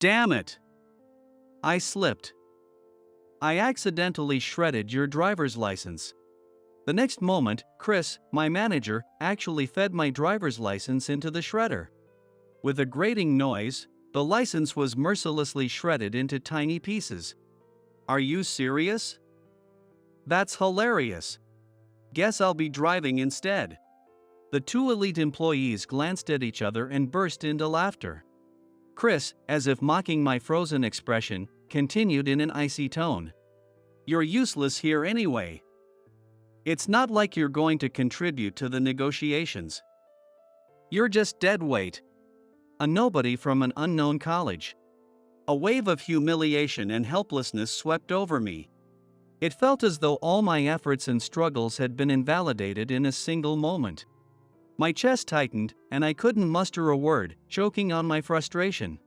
Damn it! I slipped. I accidentally shredded your driver's license. The next moment, Chris, my manager, actually fed my driver's license into the shredder. With a grating noise, the license was mercilessly shredded into tiny pieces. Are you serious? That's hilarious. Guess I'll be driving instead. The two elite employees glanced at each other and burst into laughter. Chris, as if mocking my frozen expression, continued in an icy tone. You're useless here anyway. It's not like you're going to contribute to the negotiations. You're just dead weight. A nobody from an unknown college. A wave of humiliation and helplessness swept over me. It felt as though all my efforts and struggles had been invalidated in a single moment. My chest tightened, and I couldn't muster a word, choking on my frustration.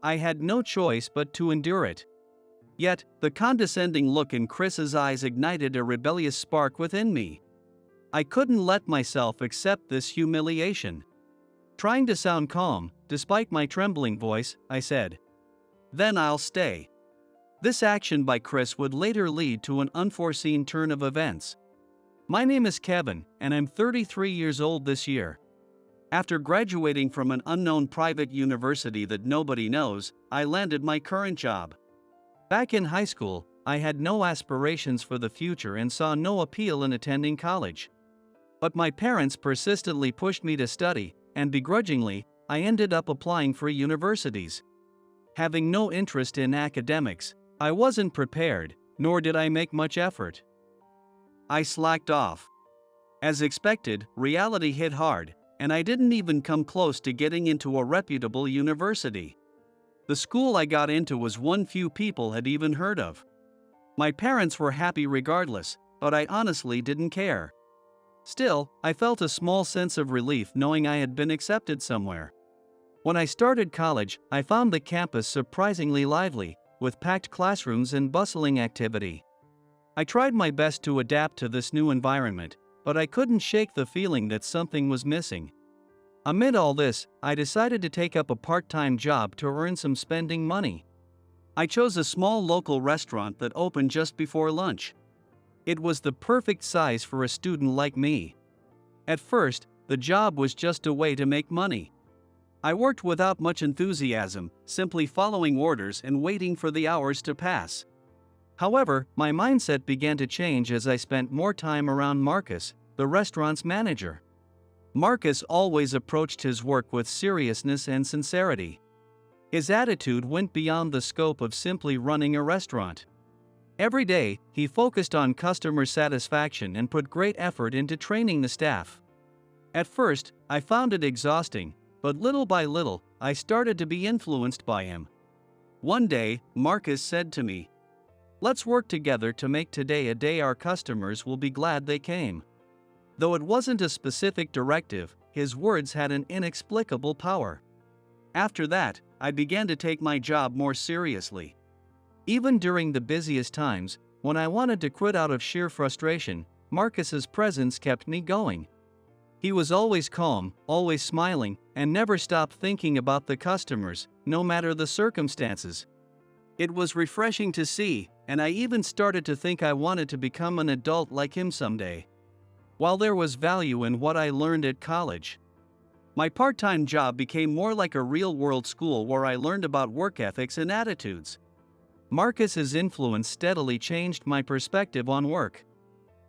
I had no choice but to endure it. Yet, the condescending look in Chris's eyes ignited a rebellious spark within me. I couldn't let myself accept this humiliation. Trying to sound calm, despite my trembling voice, I said, "Then I'll stay." This action by Chris would later lead to an unforeseen turn of events. My name is Kevin, and I'm 33 years old this year. After graduating from an unknown private university that nobody knows, I landed my current job. Back in high school, I had no aspirations for the future and saw no appeal in attending college. But my parents persistently pushed me to study, and begrudgingly, I ended up applying for universities. Having no interest in academics, I wasn't prepared, nor did I make much effort. I slacked off. As expected, reality hit hard, and I didn't even come close to getting into a reputable university. The school I got into was one few people had even heard of. My parents were happy regardless, but I honestly didn't care. Still, I felt a small sense of relief knowing I had been accepted somewhere. When I started college, I found the campus surprisingly lively, with packed classrooms and bustling activity. I tried my best to adapt to this new environment, but I couldn't shake the feeling that something was missing. Amid all this, I decided to take up a part-time job to earn some spending money. I chose a small local restaurant that opened just before lunch. It was the perfect size for a student like me. At first, the job was just a way to make money. I worked without much enthusiasm, simply following orders and waiting for the hours to pass. However, my mindset began to change as I spent more time around Marcus, the restaurant's manager. Marcus always approached his work with seriousness and sincerity. His attitude went beyond the scope of simply running a restaurant. Every day, he focused on customer satisfaction and put great effort into training the staff. At first, I found it exhausting, but little by little, I started to be influenced by him. One day, Marcus said to me, "Let's work together to make today a day our customers will be glad they came." Though it wasn't a specific directive, his words had an inexplicable power. After that, I began to take my job more seriously. Even during the busiest times, when I wanted to quit out of sheer frustration, Marcus's presence kept me going. He was always calm, always smiling, and never stopped thinking about the customers, no matter the circumstances. It was refreshing to see, and I even started to think I wanted to become an adult like him someday. While there was value in what I learned at college, my part-time job became more like a real-world school where I learned about work ethics and attitudes. Marcus's influence steadily changed my perspective on work.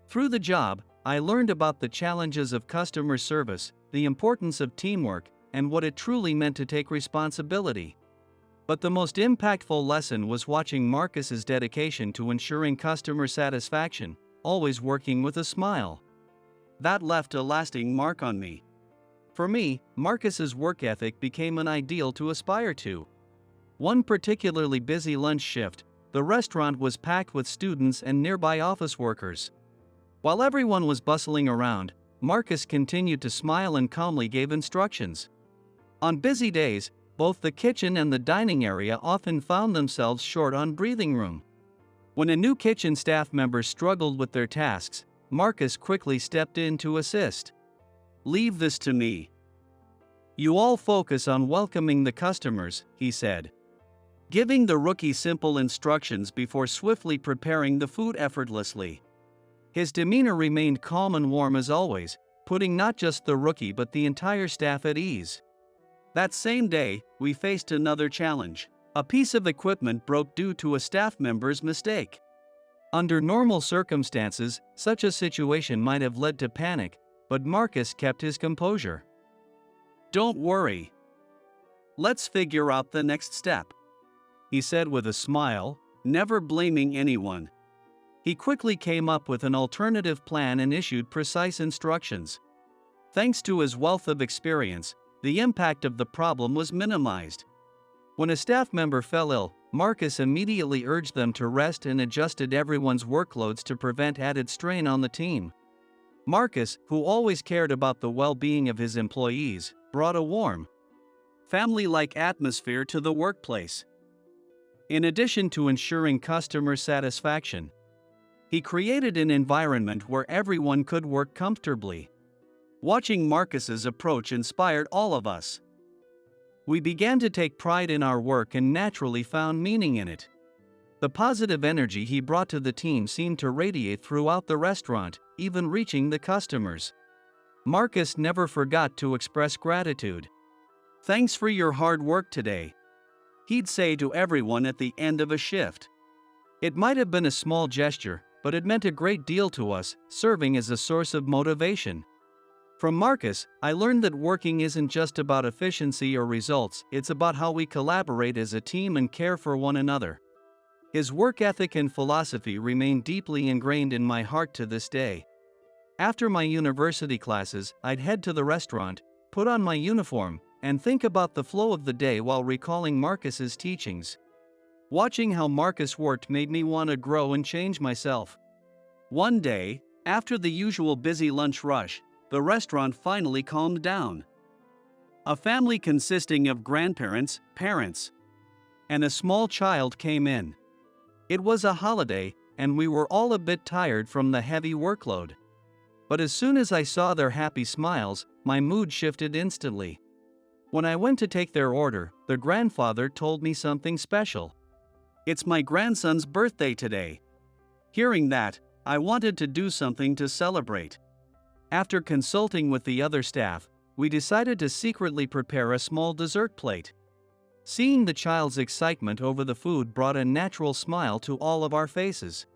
Through the job, I learned about the challenges of customer service, the importance of teamwork, and what it truly meant to take responsibility. But the most impactful lesson was watching Marcus's dedication to ensuring customer satisfaction, always working with a smile. That left a lasting mark on me. For me, Marcus's work ethic became an ideal to aspire to. One particularly busy lunch shift, the restaurant was packed with students and nearby office workers. While everyone was bustling around, Marcus continued to smile and calmly gave instructions. On busy days, both the kitchen and the dining area often found themselves short on breathing room. When a new kitchen staff member struggled with their tasks, Marcus quickly stepped in to assist. "Leave this to me. You all focus on welcoming the customers," he said, giving the rookie simple instructions before swiftly preparing the food effortlessly. His demeanor remained calm and warm as always, putting not just the rookie but the entire staff at ease. That same day, we faced another challenge. A piece of equipment broke due to a staff member's mistake. Under normal circumstances, such a situation might have led to panic, but Marcus kept his composure. "Don't worry. Let's figure out the next step," he said with a smile, never blaming anyone. He quickly came up with an alternative plan and issued precise instructions. Thanks to his wealth of experience, the impact of the problem was minimized. When a staff member fell ill, Marcus immediately urged them to rest and adjusted everyone's workloads to prevent added strain on the team. Marcus, who always cared about the well-being of his employees, brought a warm, family-like atmosphere to the workplace. In addition to ensuring customer satisfaction, he created an environment where everyone could work comfortably. Watching Marcus's approach inspired all of us. We began to take pride in our work and naturally found meaning in it. The positive energy he brought to the team seemed to radiate throughout the restaurant, even reaching the customers. Marcus never forgot to express gratitude. "Thanks for your hard work today," he'd say to everyone at the end of a shift. It might have been a small gesture, but it meant a great deal to us, serving as a source of motivation. From Marcus, I learned that working isn't just about efficiency or results, it's about how we collaborate as a team and care for one another. His work ethic and philosophy remain deeply ingrained in my heart to this day. After my university classes, I'd head to the restaurant, put on my uniform, and think about the flow of the day while recalling Marcus's teachings. Watching how Marcus worked made me want to grow and change myself. One day, after the usual busy lunch rush, the restaurant finally calmed down. A family consisting of grandparents, parents, and a small child came in. It was a holiday, and we were all a bit tired from the heavy workload. But as soon as I saw their happy smiles, my mood shifted instantly. When I went to take their order, the grandfather told me something special. "It's my grandson's birthday today." Hearing that, I wanted to do something to celebrate. After consulting with the other staff, we decided to secretly prepare a small dessert plate. Seeing the child's excitement over the food brought a natural smile to all of our faces.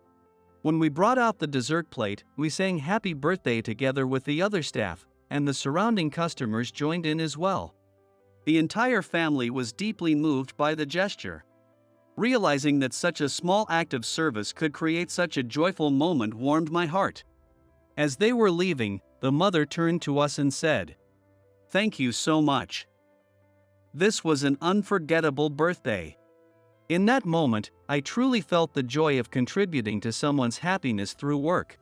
When we brought out the dessert plate, we sang happy birthday together with the other staff, and the surrounding customers joined in as well. The entire family was deeply moved by the gesture. Realizing that such a small act of service could create such a joyful moment warmed my heart. As they were leaving, the mother turned to us and said, "Thank you so much. This was an unforgettable birthday." In that moment, I truly felt the joy of contributing to someone's happiness through work.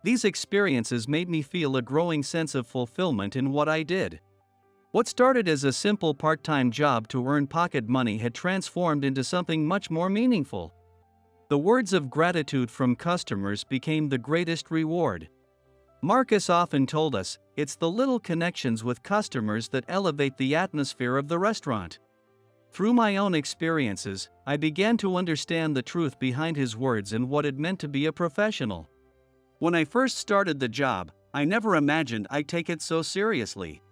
These experiences made me feel a growing sense of fulfillment in what I did. What started as a simple part-time job to earn pocket money had transformed into something much more meaningful. The words of gratitude from customers became the greatest reward. Marcus often told us, it's the little connections with customers that elevate the atmosphere of the restaurant. Through my own experiences, I began to understand the truth behind his words and what it meant to be a professional. When I first started the job, I never imagined I'd take it so seriously.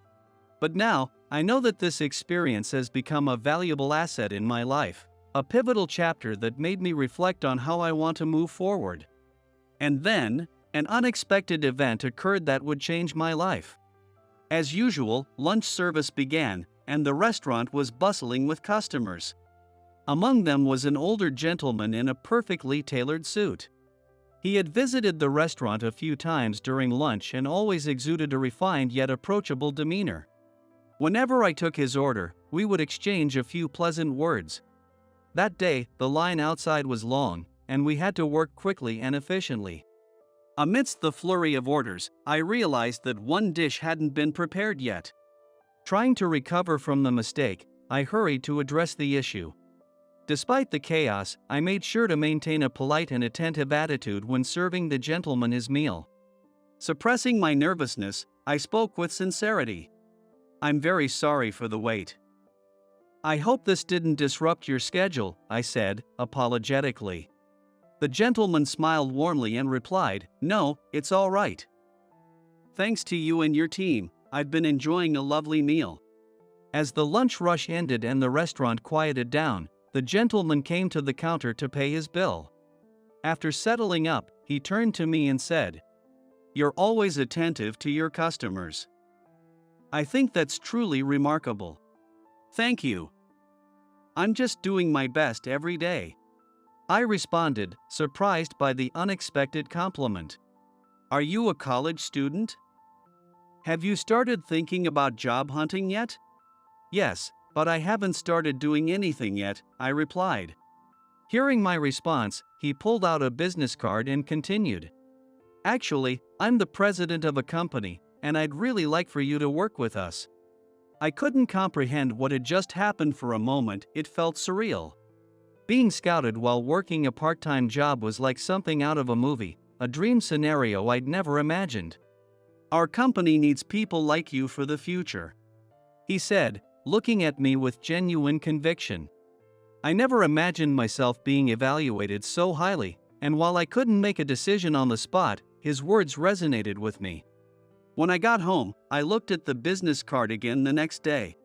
But now, I know that this experience has become a valuable asset in my life, a pivotal chapter that made me reflect on how I want to move forward. And then, an unexpected event occurred that would change my life. As usual, lunch service began, and the restaurant was bustling with customers. Among them was an older gentleman in a perfectly tailored suit. He had visited the restaurant a few times during lunch and always exuded a refined yet approachable demeanor. Whenever I took his order, we would exchange a few pleasant words. That day, the line outside was long, and we had to work quickly and efficiently. Amidst the flurry of orders, I realized that one dish hadn't been prepared yet. Trying to recover from the mistake, I hurried to address the issue. Despite the chaos, I made sure to maintain a polite and attentive attitude when serving the gentleman his meal. Suppressing my nervousness, I spoke with sincerity. "I'm very sorry for the wait. I hope this didn't disrupt your schedule, I said, apologetically. The gentleman smiled warmly and replied, "No, it's all right. Thanks to you and your team, I've been enjoying a lovely meal." As the lunch rush ended and the restaurant quieted down, the gentleman came to the counter to pay his bill. After settling up, he turned to me and said, "You're always attentive to your customers. I think that's truly remarkable." "Thank you. I'm just doing my best every day," I responded, surprised by the unexpected compliment. "Are you a college student? Have you started thinking about job hunting yet?" "Yes, but I haven't started doing anything yet," I replied. Hearing my response, he pulled out a business card and continued, "Actually, I'm the president of a company, and I'd really like for you to work with us." I couldn't comprehend what had just happened for a moment. It felt surreal. Being scouted while working a part-time job was like something out of a movie, a dream scenario I'd never imagined. "Our company needs people like you for the future," he said, looking at me with genuine conviction. I never imagined myself being evaluated so highly, and while I couldn't make a decision on the spot, his words resonated with me. When I got home, I looked at the business card again the next day.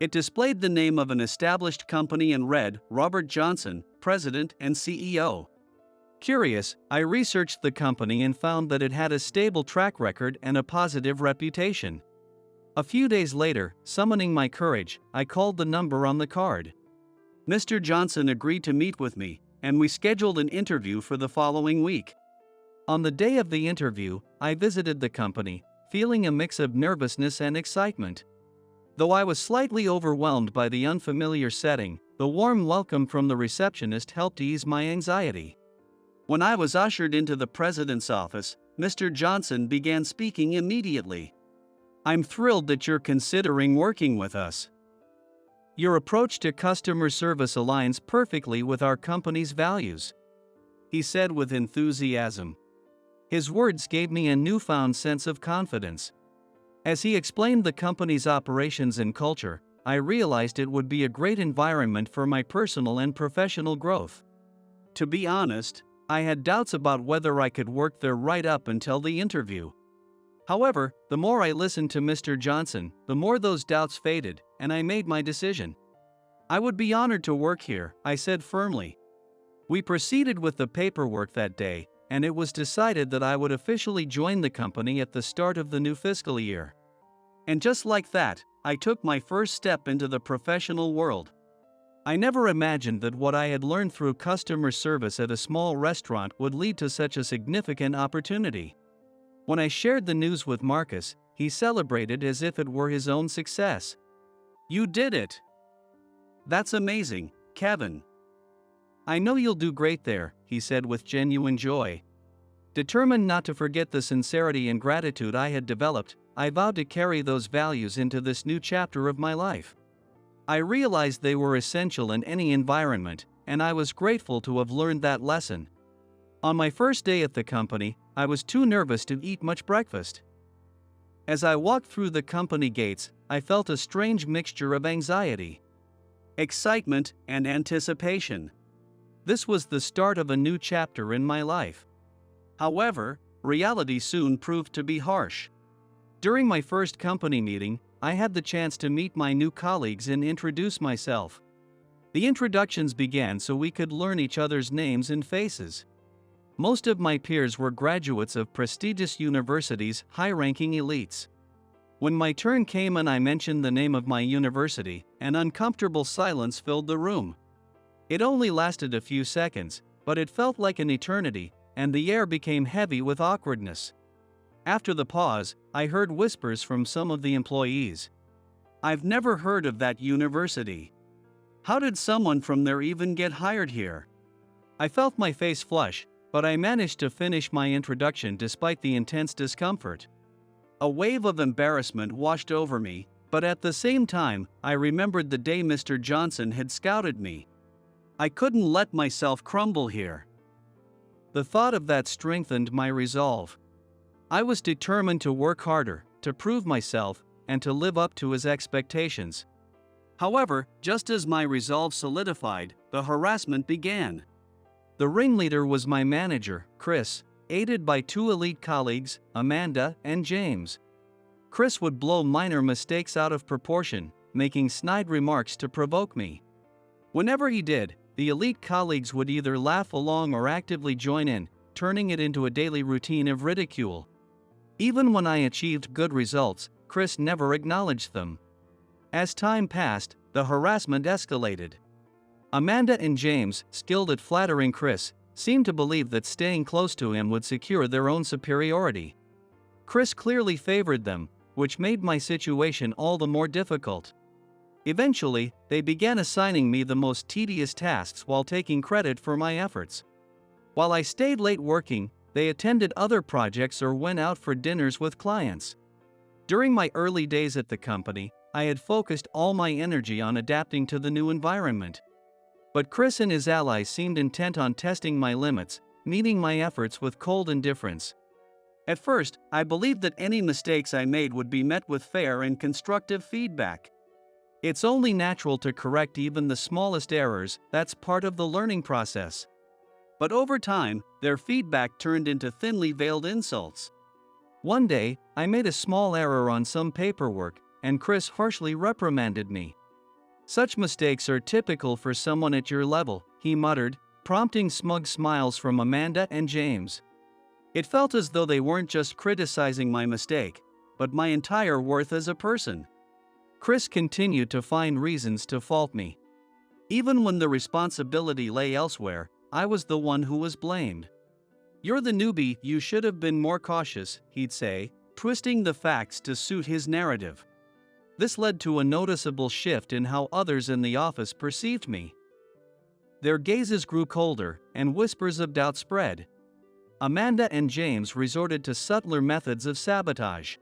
It displayed the name of an established company and read, "Robert Johnson, President and CEO." Curious, I researched the company and found that it had a stable track record and a positive reputation. A few days later, summoning my courage, I called the number on the card. Mr. Johnson agreed to meet with me, and we scheduled an interview for the following week. On the day of the interview, I visited the company, feeling a mix of nervousness and excitement. Though I was slightly overwhelmed by the unfamiliar setting, the warm welcome from the receptionist helped ease my anxiety. When I was ushered into the president's office, Mr. Johnson began speaking immediately. "I'm thrilled that you're considering working with us. Your approach to customer service aligns perfectly with our company's values," he said with enthusiasm. His words gave me a newfound sense of confidence. As he explained the company's operations and culture, I realized it would be a great environment for my personal and professional growth. To be honest, I had doubts about whether I could work there right up until the interview. However, the more I listened to Mr. Johnson, the more those doubts faded, and I made my decision. "I would be honored to work here," I said firmly. We proceeded with the paperwork that day, and it was decided that I would officially join the company at the start of the new fiscal year. And just like that, I took my first step into the professional world. I never imagined that what I had learned through customer service at a small restaurant would lead to such a significant opportunity. When I shared the news with Marcus, he celebrated as if it were his own success. "You did it! That's amazing, Kevin. I know you'll do great there," he said with genuine joy. Determined not to forget the sincerity and gratitude I had developed, I vowed to carry those values into this new chapter of my life. I realized they were essential in any environment, and I was grateful to have learned that lesson. On my first day at the company, I was too nervous to eat much breakfast. As I walked through the company gates, I felt a strange mixture of anxiety, excitement, and anticipation. This was the start of a new chapter in my life. However, reality soon proved to be harsh. During my first company meeting, I had the chance to meet my new colleagues and introduce myself. The introductions began so we could learn each other's names and faces. Most of my peers were graduates of prestigious universities, high-ranking elites. When my turn came and I mentioned the name of my university, an uncomfortable silence filled the room. It only lasted a few seconds, but it felt like an eternity, and the air became heavy with awkwardness. After the pause, I heard whispers from some of the employees. "I've never heard of that university. How did someone from there even get hired here?" I felt my face flush, but I managed to finish my introduction despite the intense discomfort. A wave of embarrassment washed over me, but at the same time, I remembered the day Mr. Johnson had scouted me. I couldn't let myself crumble here. The thought of that strengthened my resolve. I was determined to work harder, to prove myself, and to live up to his expectations. However, just as my resolve solidified, the harassment began. The ringleader was my manager, Chris, aided by two elite colleagues, Amanda and James. Chris would blow minor mistakes out of proportion, making snide remarks to provoke me. Whenever he did, the elite colleagues would either laugh along or actively join in, turning it into a daily routine of ridicule. Even when I achieved good results, Chris never acknowledged them. As time passed, the harassment escalated. Amanda and James, skilled at flattering Chris, seemed to believe that staying close to him would secure their own superiority. Chris clearly favored them, which made my situation all the more difficult. Eventually, they began assigning me the most tedious tasks while taking credit for my efforts. While I stayed late working, they attended other projects or went out for dinners with clients. During my early days at the company, I had focused all my energy on adapting to the new environment. But Chris and his allies seemed intent on testing my limits, meeting my efforts with cold indifference. At first, I believed that any mistakes I made would be met with fair and constructive feedback. It's only natural to correct even the smallest errors, that's part of the learning process. But over time, their feedback turned into thinly veiled insults. One day, I made a small error on some paperwork, and Chris harshly reprimanded me. "Such mistakes are typical for someone at your level," he muttered, prompting smug smiles from Amanda and James. It felt as though they weren't just criticizing my mistake, but my entire worth as a person. Chris continued to find reasons to fault me. Even when the responsibility lay elsewhere, I was the one who was blamed. "You're the newbie, you should have been more cautious," he'd say, twisting the facts to suit his narrative. This led to a noticeable shift in how others in the office perceived me. Their gazes grew colder, and whispers of doubt spread. Amanda and James resorted to subtler methods of sabotage.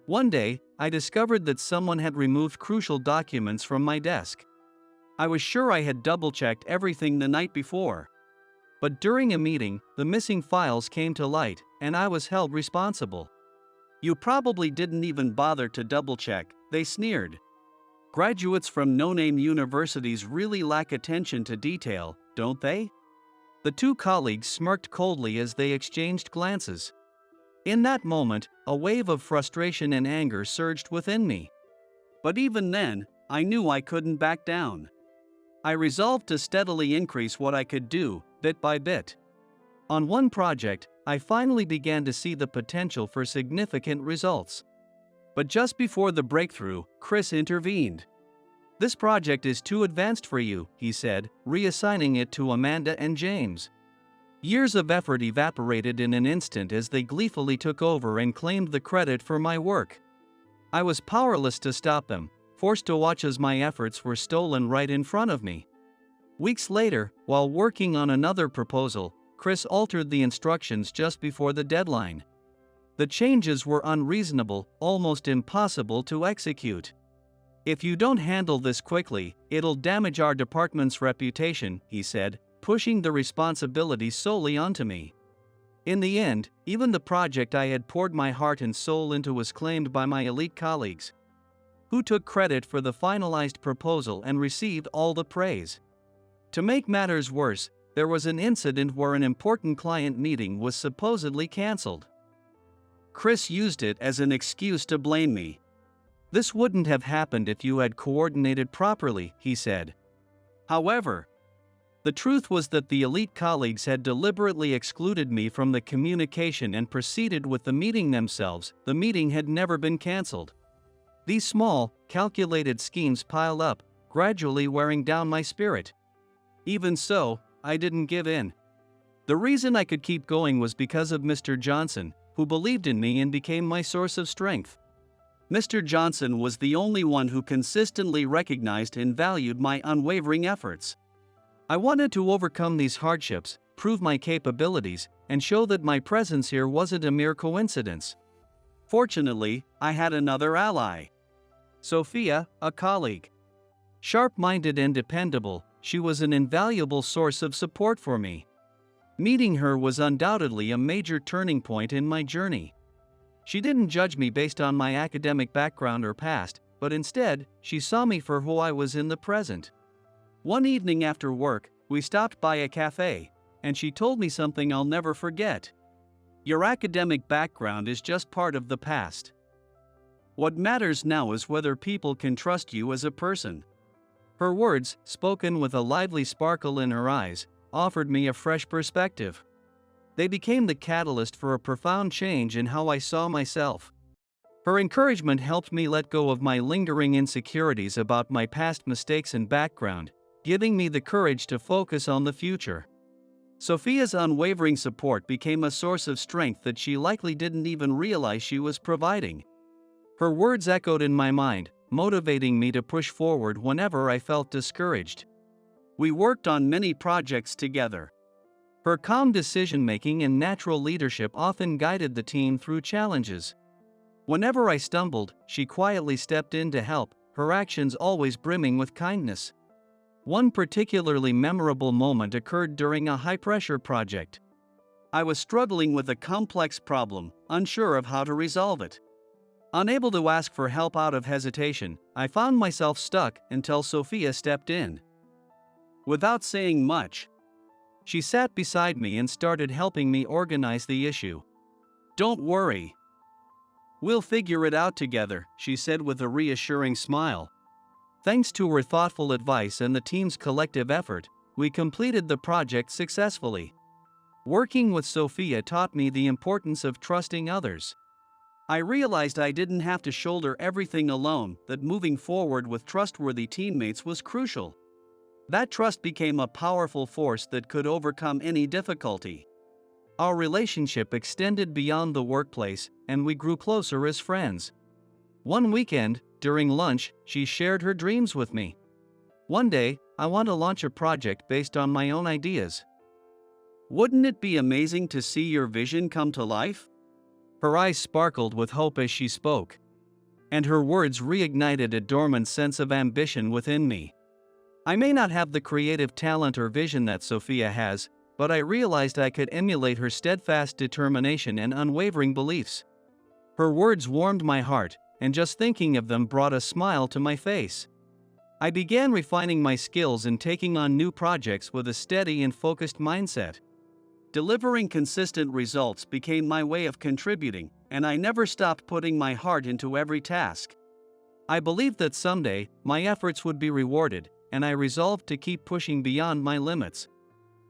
One day, I discovered that someone had removed crucial documents from my desk. I was sure I had double-checked everything the night before. But during a meeting, the missing files came to light, and I was held responsible. "You probably didn't even bother to double-check," they sneered. "Graduates from no-name universities really lack attention to detail, don't they?" The two colleagues smirked coldly as they exchanged glances. In that moment, a wave of frustration and anger surged within me. But even then, I knew I couldn't back down. I resolved to steadily increase what I could do, bit by bit. On one project, I finally began to see the potential for significant results. But just before the breakthrough, Chris intervened. "This project is too advanced for you," he said, reassigning it to Amanda and James. Years of effort evaporated in an instant as they gleefully took over and claimed the credit for my work. I was powerless to stop them, forced to watch as my efforts were stolen right in front of me. Weeks later, while working on another proposal, Chris altered the instructions just before the deadline. The changes were unreasonable, almost impossible to execute. "If you don't handle this quickly, it'll damage our department's reputation," he said, pushing the responsibility solely onto me. In the end, even the project I had poured my heart and soul into was claimed by my elite colleagues, who took credit for the finalized proposal and received all the praise. To make matters worse, there was an incident where an important client meeting was supposedly cancelled. Chris used it as an excuse to blame me. "This wouldn't have happened if you had coordinated properly," he said. However, the truth was that the elite colleagues had deliberately excluded me from the communication and proceeded with the meeting themselves. The meeting had never been cancelled. These small, calculated schemes piled up, gradually wearing down my spirit. Even so, I didn't give in. The reason I could keep going was because of Mr. Johnson, who believed in me and became my source of strength. Mr. Johnson was the only one who consistently recognized and valued my unwavering efforts. I wanted to overcome these hardships, prove my capabilities, and show that my presence here wasn't a mere coincidence. Fortunately, I had another ally. Sophia, a colleague. Sharp-minded and dependable, she was an invaluable source of support for me. Meeting her was undoubtedly a major turning point in my journey. She didn't judge me based on my academic background or past, but instead, she saw me for who I was in the present. One evening after work, we stopped by a cafe, and she told me something I'll never forget. Your academic background is just part of the past. What matters now is whether people can trust you as a person. Her words, spoken with a lively sparkle in her eyes, offered me a fresh perspective. They became the catalyst for a profound change in how I saw myself. Her encouragement helped me let go of my lingering insecurities about my past mistakes and background, giving me the courage to focus on the future. Sophia's unwavering support became a source of strength that she likely didn't even realize she was providing. Her words echoed in my mind, motivating me to push forward whenever I felt discouraged. We worked on many projects together. Her calm decision-making and natural leadership often guided the team through challenges. Whenever I stumbled, she quietly stepped in to help, her actions always brimming with kindness. One particularly memorable moment occurred during a high-pressure project. I was struggling with a complex problem, unsure of how to resolve it. Unable to ask for help out of hesitation, I found myself stuck until Sophia stepped in. Without saying much, she sat beside me and started helping me organize the issue. "Don't worry. We'll figure it out together," she said with a reassuring smile. Thanks to her thoughtful advice and the team's collective effort, we completed the project successfully. Working with Sophia taught me the importance of trusting others. I realized I didn't have to shoulder everything alone, that moving forward with trustworthy teammates was crucial. That trust became a powerful force that could overcome any difficulty. Our relationship extended beyond the workplace, and we grew closer as friends. One weekend, during lunch, she shared her dreams with me. "One day, I want to launch a project based on my own ideas. Wouldn't it be amazing to see your vision come to life?" Her eyes sparkled with hope as she spoke, and her words reignited a dormant sense of ambition within me. I may not have the creative talent or vision that Sophia has, but I realized I could emulate her steadfast determination and unwavering beliefs. Her words warmed my heart, and just thinking of them brought a smile to my face. I began refining my skills and taking on new projects with a steady and focused mindset. Delivering consistent results became my way of contributing, and I never stopped putting my heart into every task. I believed that someday, my efforts would be rewarded, and I resolved to keep pushing beyond my limits.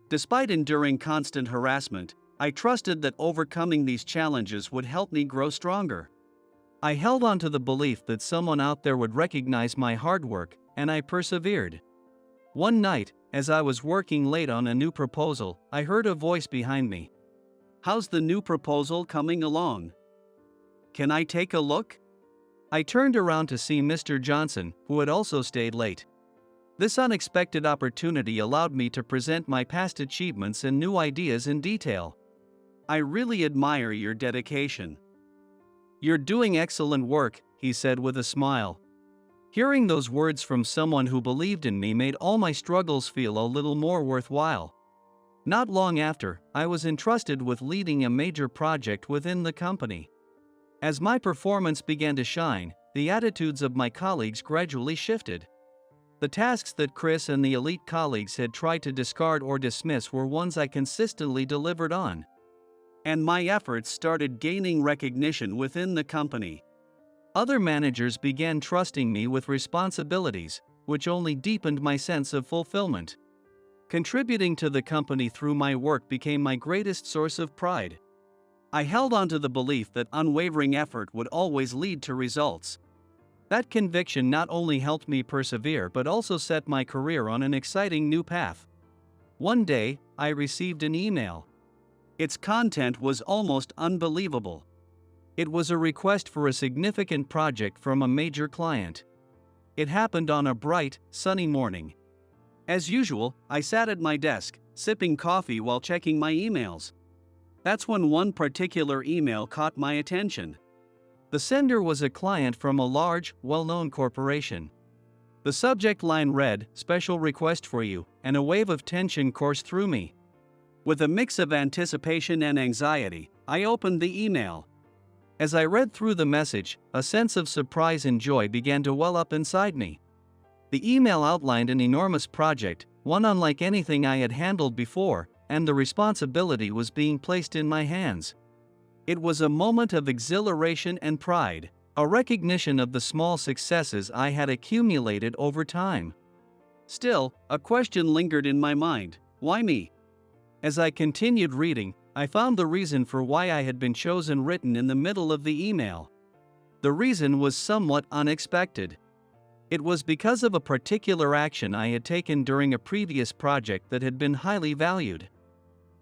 Despite enduring constant harassment, I trusted that overcoming these challenges would help me grow stronger. I held on to the belief that someone out there would recognize my hard work, and I persevered. One night, as I was working late on a new proposal, I heard a voice behind me. "How's the new proposal coming along? Can I take a look?" I turned around to see Mr. Johnson, who had also stayed late. This unexpected opportunity allowed me to present my past achievements and new ideas in detail. "I really admire your dedication. You're doing excellent work," he said with a smile. Hearing those words from someone who believed in me made all my struggles feel a little more worthwhile. Not long after, I was entrusted with leading a major project within the company. As my performance began to shine, the attitudes of my colleagues gradually shifted. The tasks that Chris and the elite colleagues had tried to discard or dismiss were ones I consistently delivered on. And my efforts started gaining recognition within the company. Other managers began trusting me with responsibilities, which only deepened my sense of fulfillment. Contributing to the company through my work became my greatest source of pride. I held on to the belief that unwavering effort would always lead to results. That conviction not only helped me persevere but also set my career on an exciting new path. One day, I received an email. Its content was almost unbelievable. It was a request for a significant project from a major client. It happened on a bright, sunny morning. As usual, I sat at my desk, sipping coffee while checking my emails. That's when one particular email caught my attention. The sender was a client from a large, well-known corporation. The subject line read, "Special request for you," and a wave of tension coursed through me. With a mix of anticipation and anxiety, I opened the email. As I read through the message, a sense of surprise and joy began to well up inside me. The email outlined an enormous project, one unlike anything I had handled before, and the responsibility was being placed in my hands. It was a moment of exhilaration and pride, a recognition of the small successes I had accumulated over time. Still, a question lingered in my mind: why me? As I continued reading, I found the reason for why I had been chosen written in the middle of the email. The reason was somewhat unexpected. It was because of a particular action I had taken during a previous project that had been highly valued.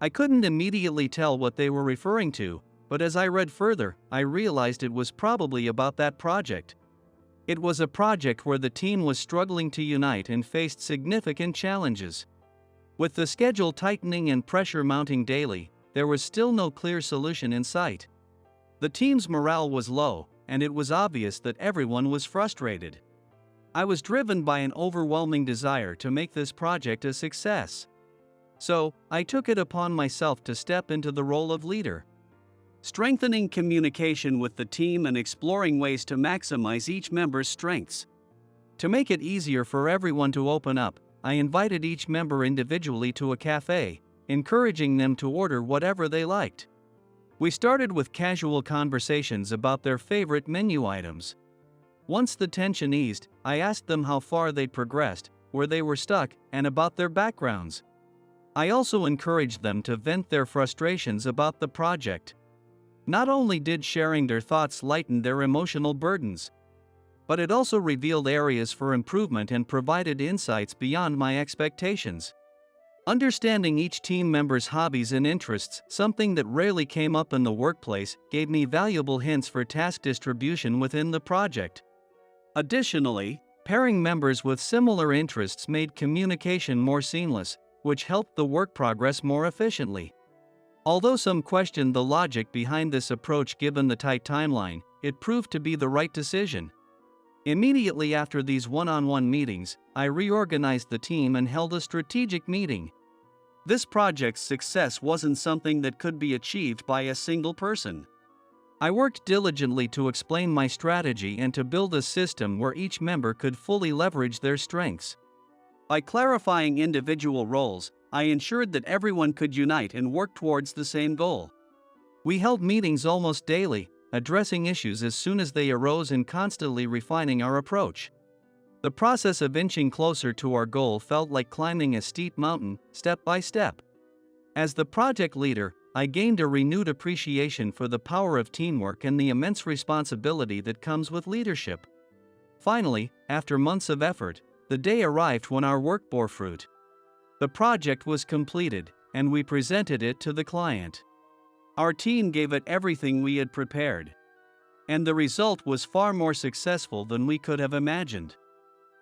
I couldn't immediately tell what they were referring to, but as I read further, I realized it was probably about that project. It was a project where the team was struggling to unite and faced significant challenges. With the schedule tightening and pressure mounting daily, there was still no clear solution in sight. The team's morale was low, and it was obvious that everyone was frustrated. I was driven by an overwhelming desire to make this project a success. So, I took it upon myself to step into the role of leader, strengthening communication with the team and exploring ways to maximize each member's strengths. To make it easier for everyone to open up, I invited each member individually to a cafe, encouraging them to order whatever they liked. We started with casual conversations about their favorite menu items. Once the tension eased, I asked them how far they'd progressed, where they were stuck, and about their backgrounds. I also encouraged them to vent their frustrations about the project. Not only did sharing their thoughts lighten their emotional burdens, but it also revealed areas for improvement and provided insights beyond my expectations. Understanding each team member's hobbies and interests, something that rarely came up in the workplace, gave me valuable hints for task distribution within the project. Additionally, pairing members with similar interests made communication more seamless, which helped the work progress more efficiently. Although some questioned the logic behind this approach given the tight timeline, it proved to be the right decision. Immediately after these one-on-one meetings, I reorganized the team and held a strategic meeting. This project's success wasn't something that could be achieved by a single person. I worked diligently to explain my strategy and to build a system where each member could fully leverage their strengths. By clarifying individual roles, I ensured that everyone could unite and work towards the same goal. We held meetings almost daily, addressing issues as soon as they arose and constantly refining our approach. The process of inching closer to our goal felt like climbing a steep mountain, step by step. As the project leader, I gained a renewed appreciation for the power of teamwork and the immense responsibility that comes with leadership. Finally, after months of effort, the day arrived when our work bore fruit. The project was completed, and we presented it to the client. Our team gave it everything we had prepared, and the result was far more successful than we could have imagined.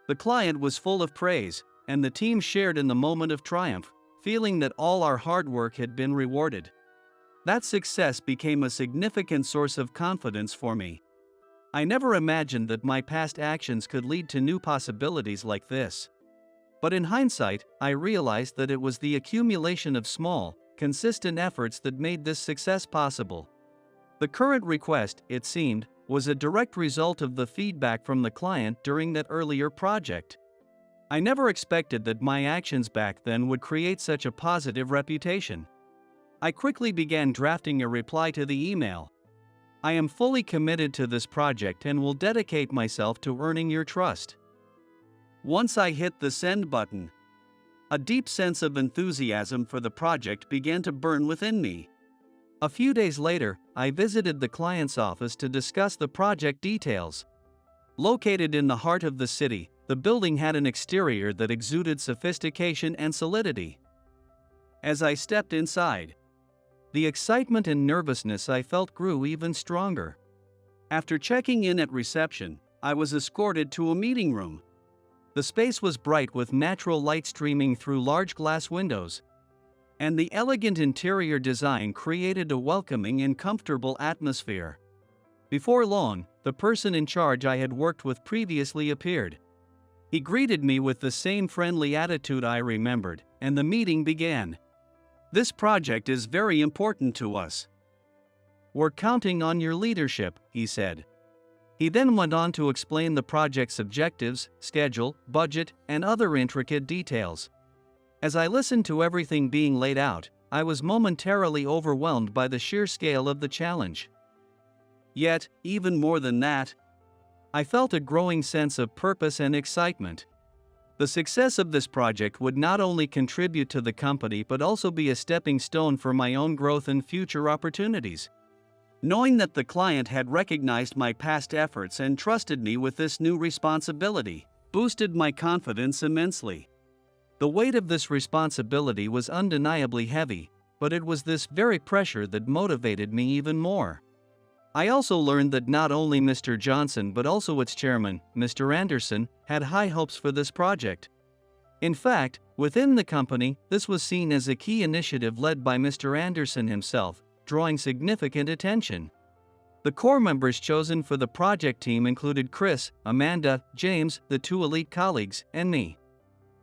The client was full of praise, and the team shared in the moment of triumph, feeling that all our hard work had been rewarded. That success became a significant source of confidence for me. I never imagined that my past actions could lead to new possibilities like this. But in hindsight, I realized that it was the accumulation of small, consistent efforts that made this success possible. The current request, it seemed, was a direct result of the feedback from the client during that earlier project. I never expected that my actions back then would create such a positive reputation. I quickly began drafting a reply to the email. I am fully committed to this project and will dedicate myself to earning your trust. Once I hit the send button, a deep sense of enthusiasm for the project began to burn within me. A few days later, I visited the client's office to discuss the project details. Located in the heart of the city, the building had an exterior that exuded sophistication and solidity. As I stepped inside, the excitement and nervousness I felt grew even stronger. After checking in at reception, I was escorted to a meeting room. The space was bright with natural light streaming through large glass windows, and the elegant interior design created a welcoming and comfortable atmosphere. Before long, the person in charge I had worked with previously appeared. He greeted me with the same friendly attitude I remembered, and the meeting began. "This project is very important to us. "We're counting on your leadership," he said. He then went on to explain the project's objectives, schedule, budget, and other intricate details. As I listened to everything being laid out, I was momentarily overwhelmed by the sheer scale of the challenge. Yet, even more than that, I felt a growing sense of purpose and excitement. The success of this project would not only contribute to the company but also be a stepping stone for my own growth and future opportunities. Knowing that the client had recognized my past efforts and trusted me with this new responsibility boosted my confidence immensely. The weight of this responsibility was undeniably heavy, but it was this very pressure that motivated me even more. I also learned that not only Mr. Johnson but also its chairman, Mr. Anderson, had high hopes for this project. In fact, within the company, this was seen as a key initiative led by Mr. Anderson himself, drawing significant attention. The core members chosen for the project team included Chris, Amanda, James, the two elite colleagues, and me.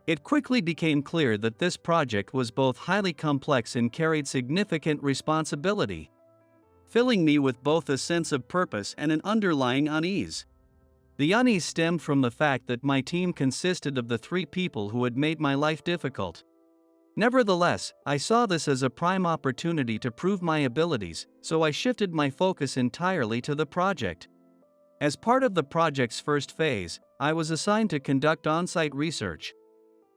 It quickly became clear that this project was both highly complex and carried significant responsibility, filling me with both a sense of purpose and an underlying unease. The unease stemmed from the fact that my team consisted of the three people who had made my life difficult. Nevertheless, I saw this as a prime opportunity to prove my abilities, so I shifted my focus entirely to the project. As part of the project's first phase, I was assigned to conduct on-site research.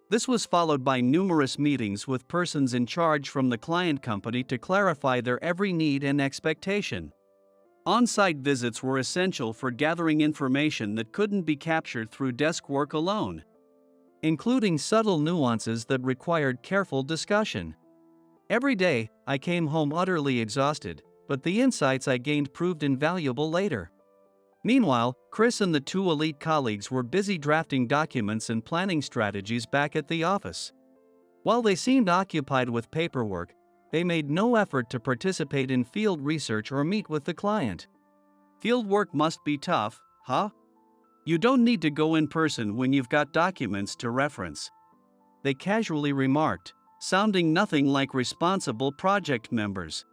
This was followed by numerous meetings with persons in charge from the client company to clarify their every need and expectation. On-site visits were essential for gathering information that couldn't be captured through desk work alone, including subtle nuances that required careful discussion. Every day, I came home utterly exhausted, but the insights I gained proved invaluable later. Meanwhile, Chris and the two elite colleagues were busy drafting documents and planning strategies back at the office. While they seemed occupied with paperwork, they made no effort to participate in field research or meet with the client. "Field work must be tough, huh? You don't need to go in person when you've got documents to reference," they casually remarked, sounding nothing like responsible project members.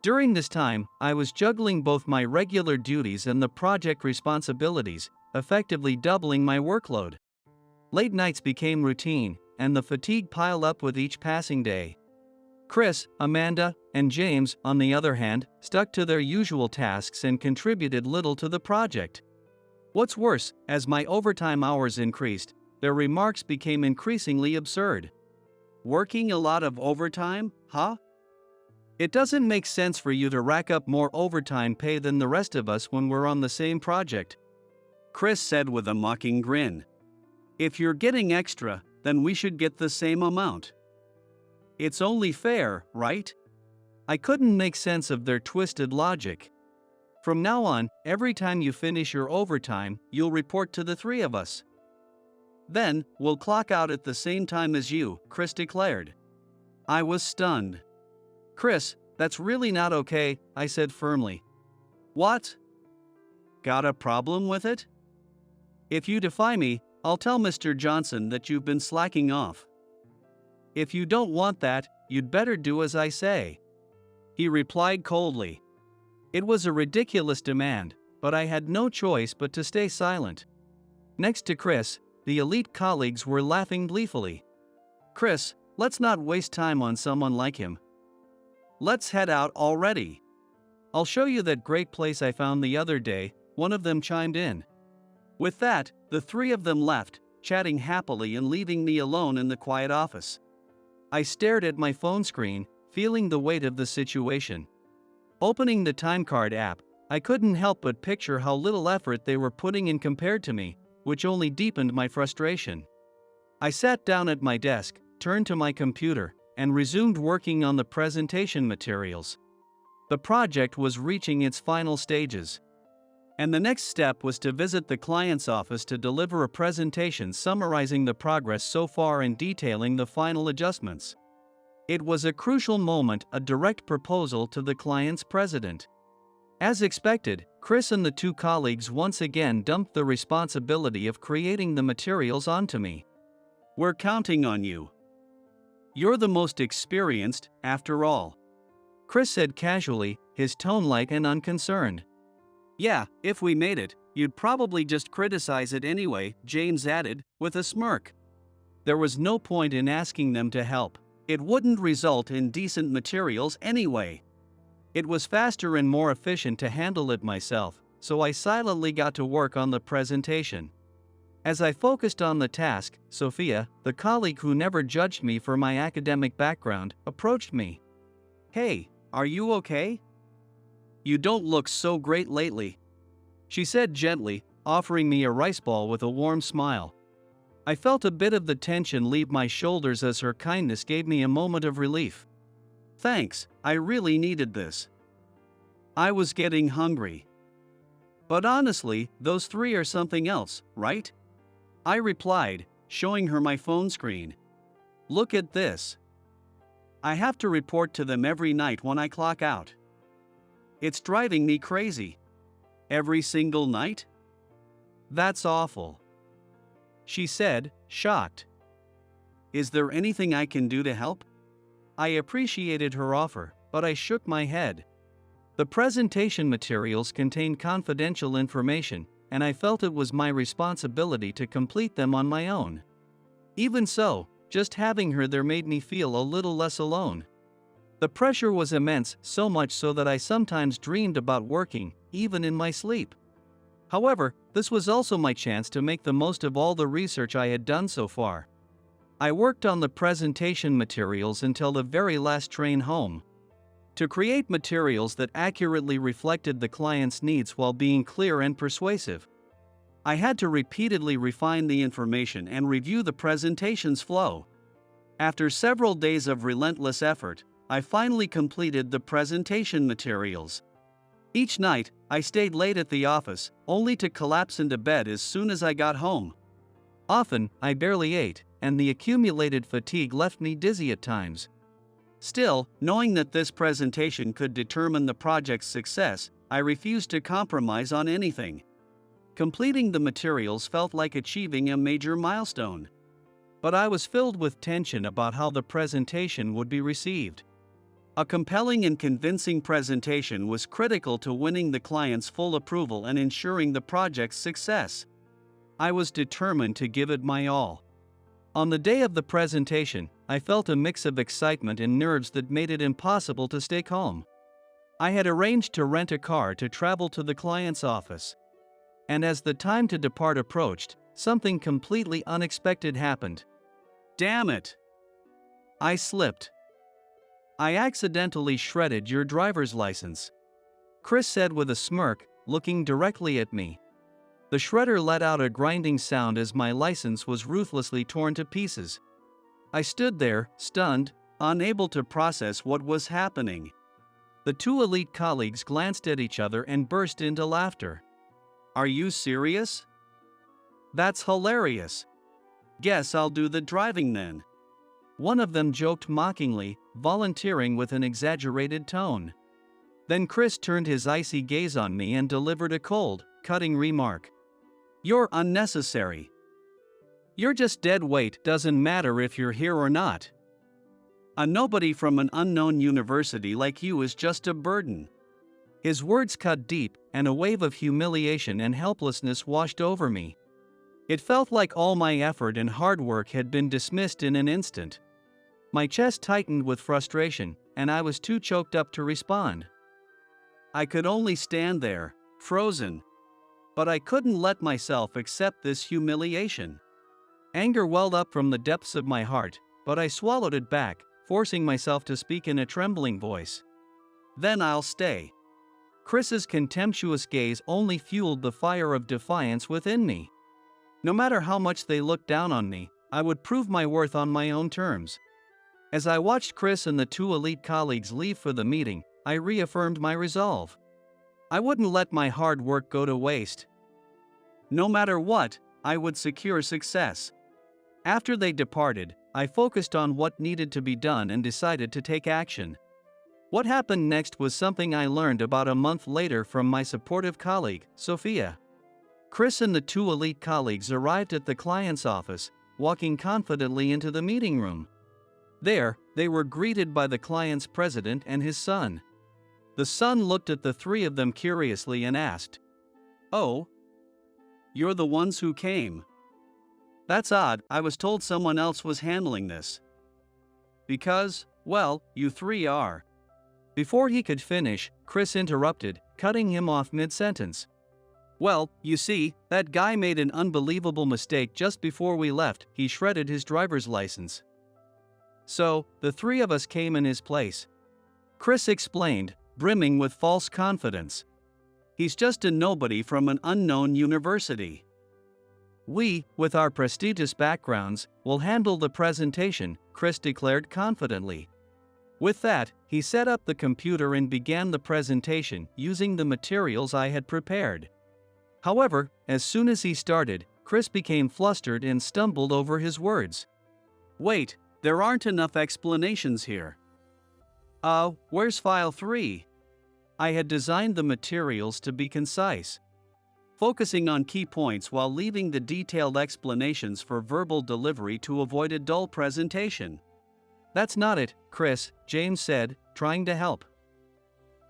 During this time, I was juggling both my regular duties and the project responsibilities, effectively doubling my workload. Late nights became routine, and the fatigue piled up with each passing day. Chris, Amanda, and James, on the other hand, stuck to their usual tasks and contributed little to the project. What's worse, as my overtime hours increased, their remarks became increasingly absurd. "Working a lot of overtime, huh? It doesn't make sense for you to rack up more overtime pay than the rest of us when we're on the same project," Chris said with a mocking grin. "If you're getting extra, then we should get the same amount. It's only fair, right?" I couldn't make sense of their twisted logic. "From now on, every time you finish your overtime, you'll report to the three of us. Then, we'll clock out at the same time as you," Chris declared. I was stunned. "Chris, that's really not okay," I said firmly. "What? Got a problem with it? If you defy me, I'll tell Mr. Johnson that you've been slacking off. If you don't want that, you'd better do as I say," he replied coldly. It was a ridiculous demand, but I had no choice but to stay silent. Next to Chris, the elite colleagues were laughing gleefully. "Chris, let's not waste time on someone like him. Let's head out already. I'll show you that great place I found the other day," one of them chimed in. With that, the three of them left, chatting happily and leaving me alone in the quiet office. I stared at my phone screen, feeling the weight of the situation. Opening the timecard app, I couldn't help but picture how little effort they were putting in compared to me, which only deepened my frustration. I sat down at my desk, turned to my computer, and resumed working on the presentation materials. The project was reaching its final stages, and the next step was to visit the client's office to deliver a presentation summarizing the progress so far and detailing the final adjustments. It was a crucial moment, a direct proposal to the client's president. As expected, Chris and the two colleagues once again dumped the responsibility of creating the materials onto me. "We're counting on you. You're the most experienced, after all," Chris said casually, his tone light and unconcerned. "Yeah, if we made it, you'd probably just criticize it anyway," James added, with a smirk. There was no point in asking them to help. It wouldn't result in decent materials anyway. It was faster and more efficient to handle it myself, so I silently got to work on the presentation. As I focused on the task, Sophia, the colleague who never judged me for my academic background, approached me. "Hey, are you okay? You don't look so great lately," she said gently, offering me a rice ball with a warm smile. I felt a bit of the tension leave my shoulders as her kindness gave me a moment of relief. "Thanks, I really needed this. I was getting hungry." "But honestly, those three are something else, right?" I replied, showing her my phone screen. "Look at this. I have to report to them every night when I clock out. It's driving me crazy." "Every single night? That's awful," she said, shocked. "Is there anything I can do to help?" I appreciated her offer, but I shook my head. The presentation materials contained confidential information, and I felt it was my responsibility to complete them on my own. Even so, just having her there made me feel a little less alone. The pressure was immense, so much so that I sometimes dreamed about working, even in my sleep. However, this was also my chance to make the most of all the research I had done so far. I worked on the presentation materials until the very last train home. To create materials that accurately reflected the client's needs while being clear and persuasive, I had to repeatedly refine the information and review the presentation's flow. After several days of relentless effort, I finally completed the presentation materials. Each night, I stayed late at the office, only to collapse into bed as soon as I got home. Often, I barely ate, and the accumulated fatigue left me dizzy at times. Still, knowing that this presentation could determine the project's success, I refused to compromise on anything. Completing the materials felt like achieving a major milestone. But I was filled with tension about how the presentation would be received. A compelling and convincing presentation was critical to winning the client's full approval and ensuring the project's success. I was determined to give it my all. On the day of the presentation, I felt a mix of excitement and nerves that made it impossible to stay calm. I had arranged to rent a car to travel to the client's office. And as the time to depart approached, something completely unexpected happened. "Damn it!" I slipped. "I accidentally shredded your driver's license," Chris said with a smirk, looking directly at me. The shredder let out a grinding sound as my license was ruthlessly torn to pieces. I stood there, stunned, unable to process what was happening. The two elite colleagues glanced at each other and burst into laughter. "Are you serious? That's hilarious. Guess I'll do the driving then." One of them joked mockingly, volunteering with an exaggerated tone. Then Chris turned his icy gaze on me and delivered a cold, cutting remark. "You're unnecessary. You're just dead weight, doesn't matter if you're here or not. A nobody from an unknown university like you is just a burden." His words cut deep, and a wave of humiliation and helplessness washed over me. It felt like all my effort and hard work had been dismissed in an instant. My chest tightened with frustration, and I was too choked up to respond. I could only stand there, frozen. But I couldn't let myself accept this humiliation. Anger welled up from the depths of my heart, but I swallowed it back, forcing myself to speak in a trembling voice. "Then I'll stay." Chris's contemptuous gaze only fueled the fire of defiance within me. No matter how much they looked down on me, I would prove my worth on my own terms. As I watched Chris and the two elite colleagues leave for the meeting, I reaffirmed my resolve. I wouldn't let my hard work go to waste. No matter what, I would secure success. After they departed, I focused on what needed to be done and decided to take action. What happened next was something I learned about a month later from my supportive colleague, Sophia. Chris and the two elite colleagues arrived at the client's office, walking confidently into the meeting room. There, they were greeted by the client's president and his son. The son looked at the three of them curiously and asked, "Oh, you're the ones who came? That's odd, I was told someone else was handling this." "Because, well, you three are." Before he could finish, Chris interrupted, cutting him off mid-sentence. "Well, you see, that guy made an unbelievable mistake just before we left. He shredded his driver's license. So, the three of us came in his place," Chris explained, brimming with false confidence. "He's just a nobody from an unknown university. We, with our prestigious backgrounds, will handle the presentation," Chris declared confidently. With that, he set up the computer and began the presentation using the materials I had prepared. However, as soon as he started, Chris became flustered and stumbled over his words. "Wait, there aren't enough explanations here. Where's file 3? I had designed the materials to be concise, focusing on key points while leaving the detailed explanations for verbal delivery to avoid a dull presentation. "That's not it, Chris," James said, trying to help.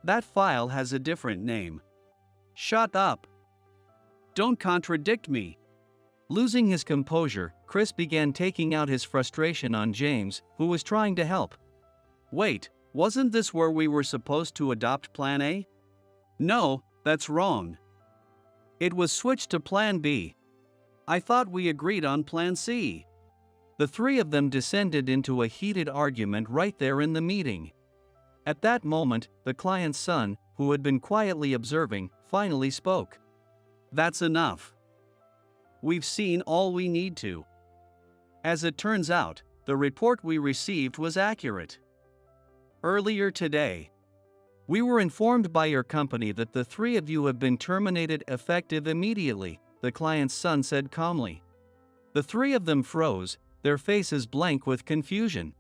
"That file has a different name." "Shut up. Don't contradict me." Losing his composure, Chris began taking out his frustration on James, who was trying to help. "Wait, wasn't this where we were supposed to adopt Plan A?" "No, that's wrong. It was switched to Plan B. I thought we agreed on Plan C." The three of them descended into a heated argument right there in the meeting. At that moment, the client's son, who had been quietly observing, finally spoke. "That's enough. We've seen all we need to." As it turns out, the report we received was accurate. "Earlier today, we were informed by your company that the three of you have been terminated effective immediately," the client's son said calmly. The three of them froze, their faces blank with confusion.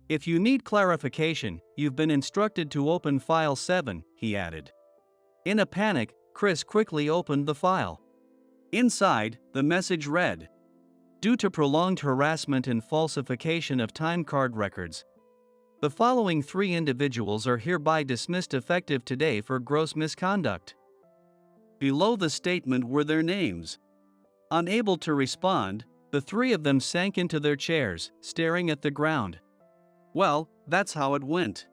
"If you need clarification, you've been instructed to open file 7, he added. In a panic, Chris quickly opened the file. Inside, the message read, "Due to prolonged harassment and falsification of time card records, the following 3 individuals are hereby dismissed effective today for gross misconduct." Below the statement were their names. Unable to respond, the three of them sank into their chairs, staring at the ground. "Well, that's how it went."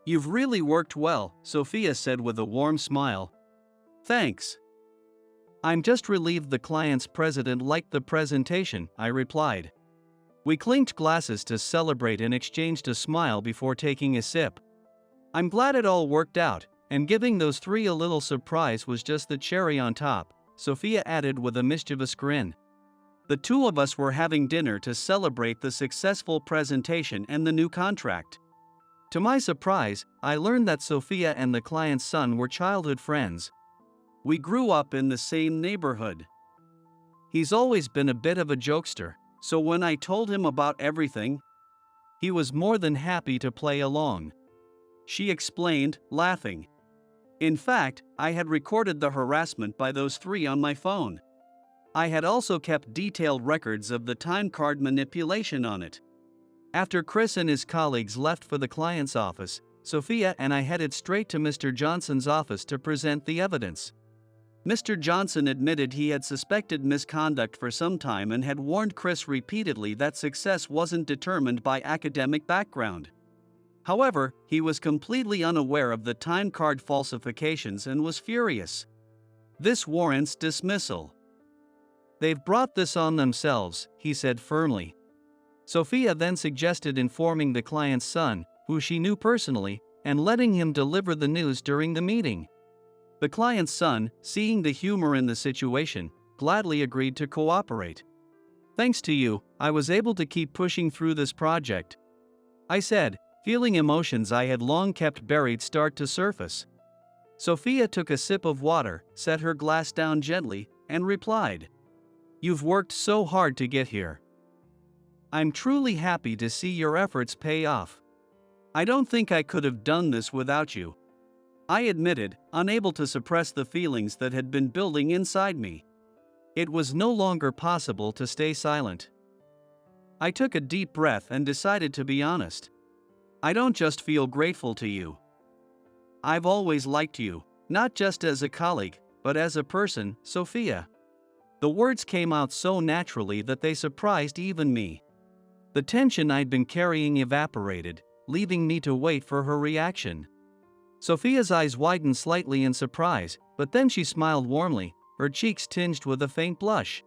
"You've really worked well," Sophia said with a warm smile. "Thanks." "I'm just relieved the client's president liked the presentation," I replied. We clinked glasses to celebrate and exchanged a smile before taking a sip. "I'm glad it all worked out, and giving those 3 a little surprise was just the cherry on top," Sophia added with a mischievous grin. "The 2 of us were having dinner to celebrate the successful presentation and the new contract." To my surprise, I learned that Sophia and the client's son were childhood friends. We grew up in the same neighborhood. He's always been a bit of a jokester, so when I told him about everything, he was more than happy to play along. She explained, laughing. In fact, I had recorded the harassment by those 3 on my phone. I had also kept detailed records of the time card manipulation on it. After Chris and his colleagues left for the client's office, Sophia and I headed straight to Mr. Johnson's office to present the evidence. Mr. Johnson admitted he had suspected misconduct for some time and had warned Chris repeatedly that success wasn't determined by academic background. However, he was completely unaware of the time card falsifications and was furious. "This warrants dismissal. They've brought this on themselves," he said firmly. Sophia then suggested informing the client's son, who she knew personally, and letting him deliver the news during the meeting. The client's son, seeing the humor in the situation, gladly agreed to cooperate. "Thanks to you, I was able to keep pushing through this project," I said, feeling emotions I had long kept buried start to surface. Sophia took a sip of water, set her glass down gently, and replied, "You've worked so hard to get here. I'm truly happy to see your efforts pay off. I don't think I could have done this without you," I admitted, unable to suppress the feelings that had been building inside me. It was no longer possible to stay silent. I took a deep breath and decided to be honest. "I don't just feel grateful to you. I've always liked you, not just as a colleague, but as a person, Sophia." The words came out so naturally that they surprised even me. The tension I'd been carrying evaporated, leaving me to wait for her reaction. Sophia's eyes widened slightly in surprise, but then she smiled warmly, her cheeks tinged with a faint blush.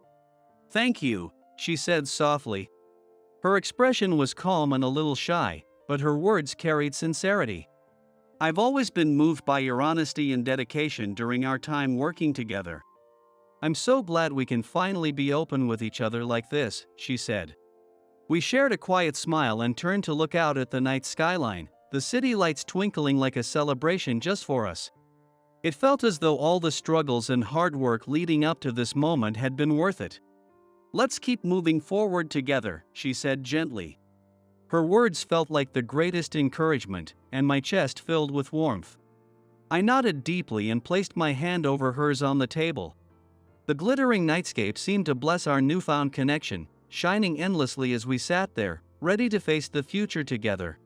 "Thank you," she said softly. Her expression was calm and a little shy, but her words carried sincerity. "I've always been moved by your honesty and dedication during our time working together. I'm so glad we can finally be open with each other like this," she said. We shared a quiet smile and turned to look out at the night skyline, the city lights twinkling like a celebration just for us. It felt as though all the struggles and hard work leading up to this moment had been worth it. "Let's keep moving forward together," she said gently. Her words felt like the greatest encouragement, and my chest filled with warmth. I nodded deeply and placed my hand over hers on the table. The glittering nightscape seemed to bless our newfound connection, shining endlessly as we sat there, ready to face the future together.